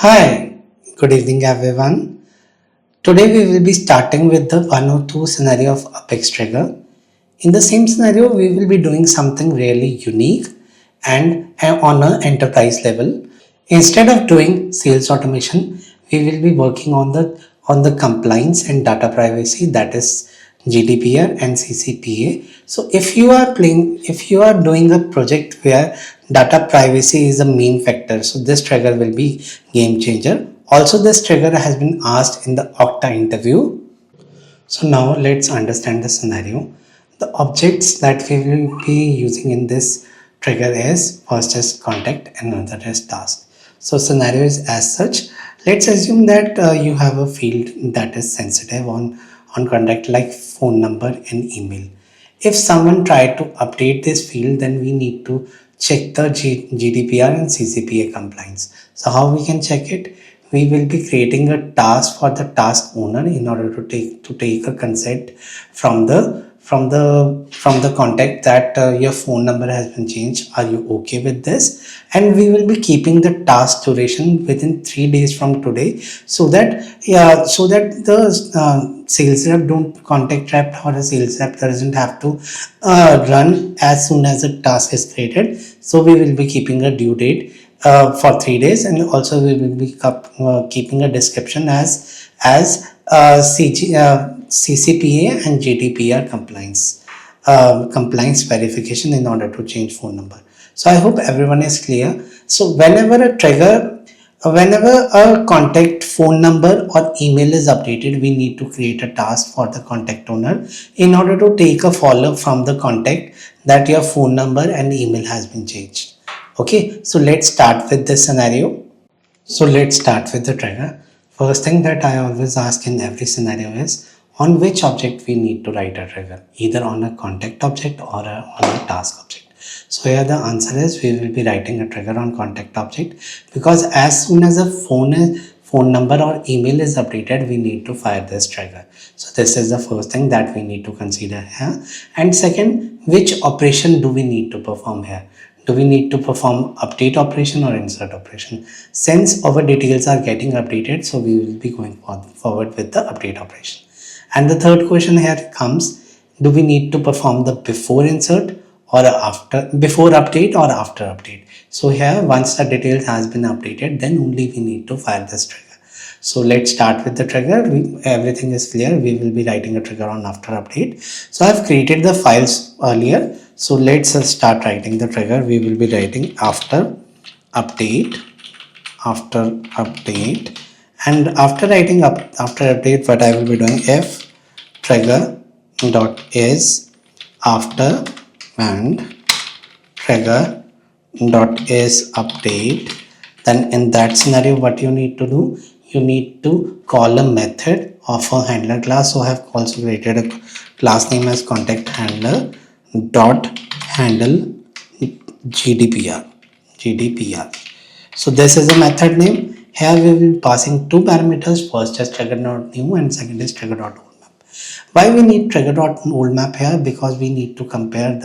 Hi, good evening everyone. Today we will be starting with the 102 scenario of Apex trigger. In the same scenario, we will be doing something really unique and on an enterprise level. Instead of doing sales automation, we will be working on the compliance and data privacy, that is GDPR and CCPA. So if you are doing a project where data privacy is the main factor, so this trigger will be game changer. Also, this trigger has been asked in the Okta interview. So now let's understand the scenario. The objects that we will be using in this trigger is first is contact and another is task. So scenario is as such. Let's assume that you have a field that is sensitive on contact like phone number and email. If someone tried to update this field, then we need to check the GDPR and CCPA compliance. So how we can check it? We will be creating a task for the task owner in order to take a consent from the contact that your phone number has been changed. Are you okay with this? And we will be keeping the task duration within 3 days from today, so that the sales rep don't contact rep, or a sales rep doesn't have to run as soon as the task is created. So we will be keeping a due date for 3 days, and also we will be keeping a description as CCPA and GDPR compliance verification in order to change phone number. So I hope everyone is clear. So whenever a contact phone number or email is updated, we need to create a task for the contact owner in order to take a follow from the contact that your phone number and email has been changed. Okay, so let's start with this scenario. So let's start with the trigger. First thing that I always ask in every scenario is on which object we need to write a trigger, either on a contact object or on a task object. So here the answer is we will be writing a trigger on contact object, because as soon as a phone number or email is updated, we need to fire this trigger. So this is the first thing that we need to consider here. And second, which operation do we need to perform here? Do we need to perform update operation or insert operation? Since our details are getting updated, so we will be going forward with the update operation. And the third question here comes, do we need to perform the before insert or before update or after update? So here, once the details has been updated, then only we need to fire this trigger. So let's start with the trigger. Everything is clear. We will be writing a trigger on after update. So I've created the files earlier. So let's start writing the trigger. We will be writing after update, and after writing after update, what I will be doing, if trigger dot is after and trigger dot is update, then in that scenario what you need to do, you need to call a method of a handler class. So I have also created a class name as contact handler dot handle GDPR. So this is a method name. Here we will be passing two parameters. First is trigger.new and second is trigger.oldMap. Why we need trigger.oldMap here? Because we need to compare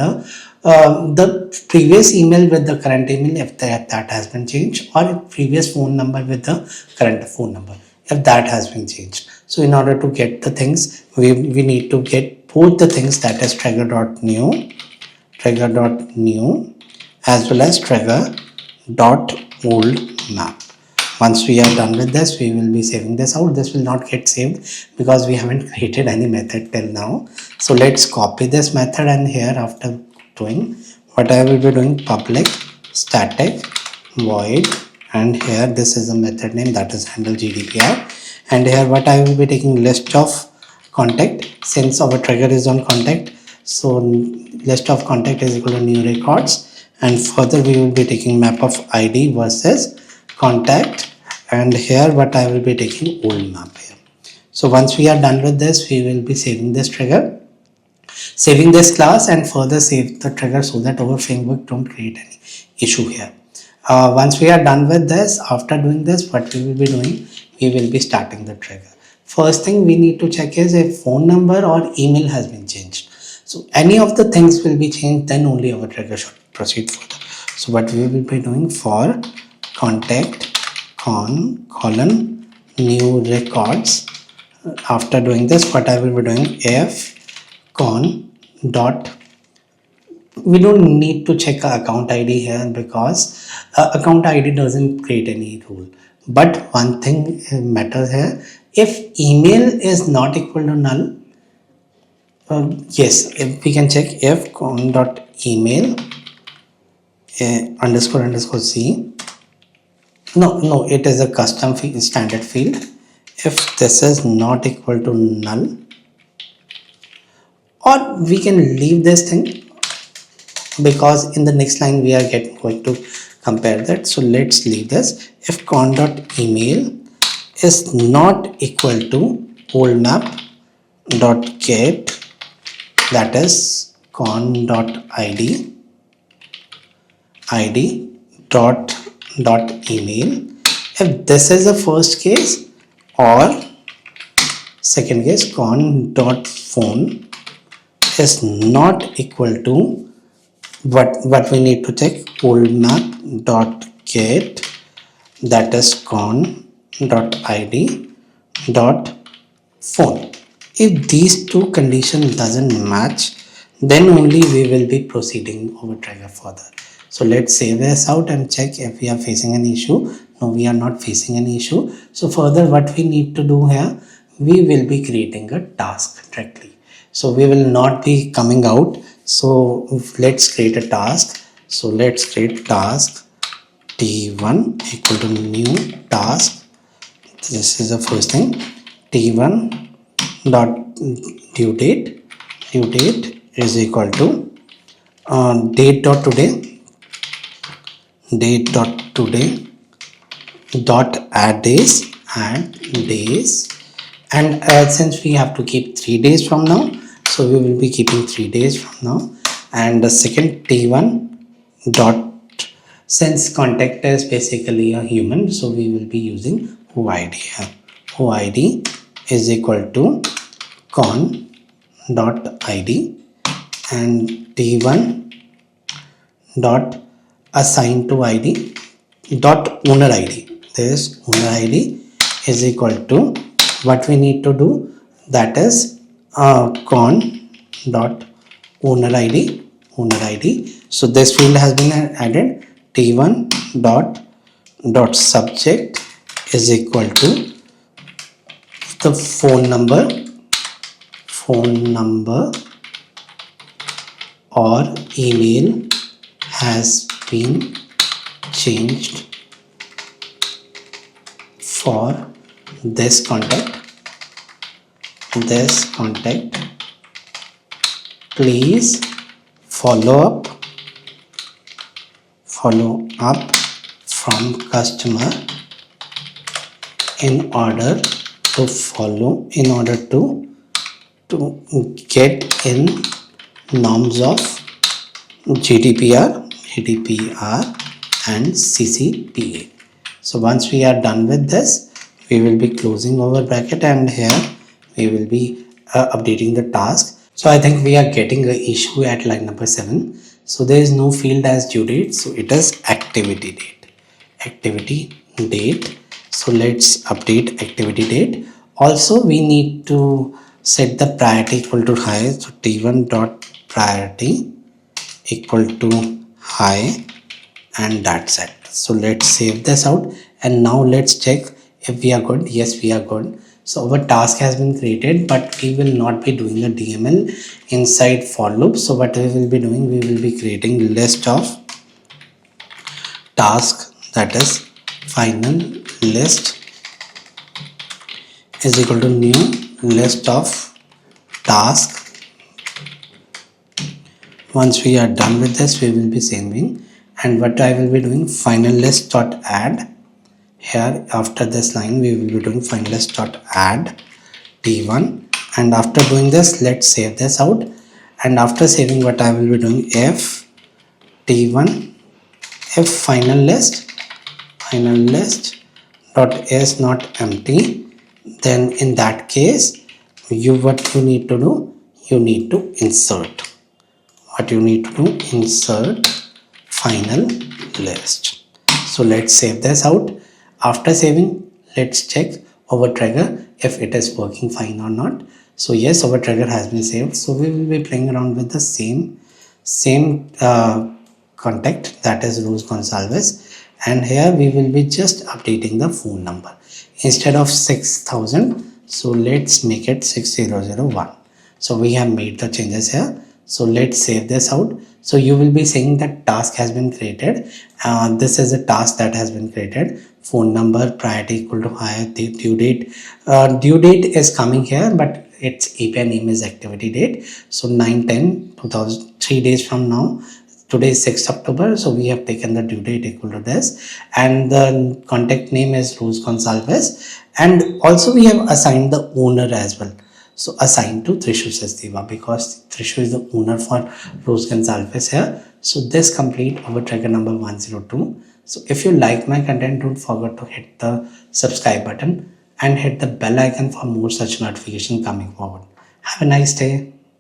the previous email with the current email, if that has been changed, or previous phone number with the current phone number, if that has been changed. So in order to get the things, we need to get both the things, that is trigger.new as well as trigger.oldMap. Once we are done with this, we will be saving this out. This will not get saved because we haven't created any method till now. So let's copy this method, and here after doing what I will be doing, public static void, and here this is a method name, that is handle GDPR, and here what I will be taking, list of contact, since our trigger is on contact, so list of contact is equal to new records, and further we will be taking map of ID versus contact, and here what I will be taking old map here. So once we are done with this, we will be saving this trigger, saving this class, and further save the trigger so that our framework don't create any issue here. Once we are done with this, after doing this, what we will be doing, we will be starting the trigger. First thing we need to check is if phone number or email has been changed. So any of the things will be changed, then only our trigger should proceed further. So what we will be doing, for contact colon new records. After doing this, what I will be doing, if con dot, we don't need to check account ID here because account ID doesn't create any rule. But one thing matters here, if email is not equal to null, yes, if we can check if con dot email underscore c. No, it is a custom field, standard field. If this is not equal to null, or we can leave this thing because in the next line we are going to compare that. So let's leave this. If con dot email is not equal to old map dot get, that is con dot id dot email. If this is the first case, or second case, con dot phone is not equal to what we need to check, old map dot get, that is con dot id dot phone. If these two conditions doesn't match, then only we will be proceeding over trigger further. So let's save this out and check if we are facing an issue. No, we are not facing an issue. So further what we need to do here, we will be creating a task directly. So we will not be coming out. So let's create a task. So let's create task t1 equal to new task. This is the first thing, t1 dot due date is equal to date dot today dot add days, and since we have to keep 3 days from now, so we will be keeping 3 days from now. And the second t1 dot, since contact is basically a human, so we will be using who id here. Who id is equal to con dot id, and t1 dot assign to id dot owner id. This owner id is equal to what we need to do, that is con dot owner id. So this field has been added. t1 dot subject is equal to the phone number or email has been changed for this contact. Please follow up from customer in order to get in norms of GDPR and CCPA. So once we are done with this, we will be closing over bracket, and here we will be updating the task. So I think we are getting an issue at line number 7. So there is no field as due date, so it is activity date. So let's update activity date. Also we need to set the priority equal to high. So t1 dot priority equal to high, and that's it. So let's save this out, and now let's check if we are good. Yes, we are good. So our task has been created, but we will not be doing a DML inside for loop. So what we will be doing, we will be creating list of task, that is final list is equal to new list of task. Once we are done with this, we will be saving, and what I will be doing, final list dot add. Here after this line we will be doing final list dot add t1, and after doing this, let's save this out. And after saving, what I will be doing, if t1 if final list dot is not empty, then in that case what you need to do, you need to insert final list. So let's save this out. After saving, let's check our trigger if it is working fine or not. So yes, our trigger has been saved. So we will be playing around with the same contact, that is Rose Gonsalves, and here we will be just updating the phone number instead of 6000. So let's make it 6001. So we have made the changes here. So let's save this out. So you will be seeing that task has been created. This is a task that has been created. Phone number, priority equal to higher, due date. Due date is coming here, but its API name is activity date. So 9/10/2000, 3 days from now. Today is 6th October, so we have taken the due date equal to this, and the contact name is Rose Gonsalves, and also we have assigned the owner as well. So assigned to Trishu Sasdeva, because Trishu is the owner for Rose Gonsalves here. So this complete our trigger number 102. So if you like my content, don't forget to hit the subscribe button and hit the bell icon for more such notification coming forward. Have a nice day.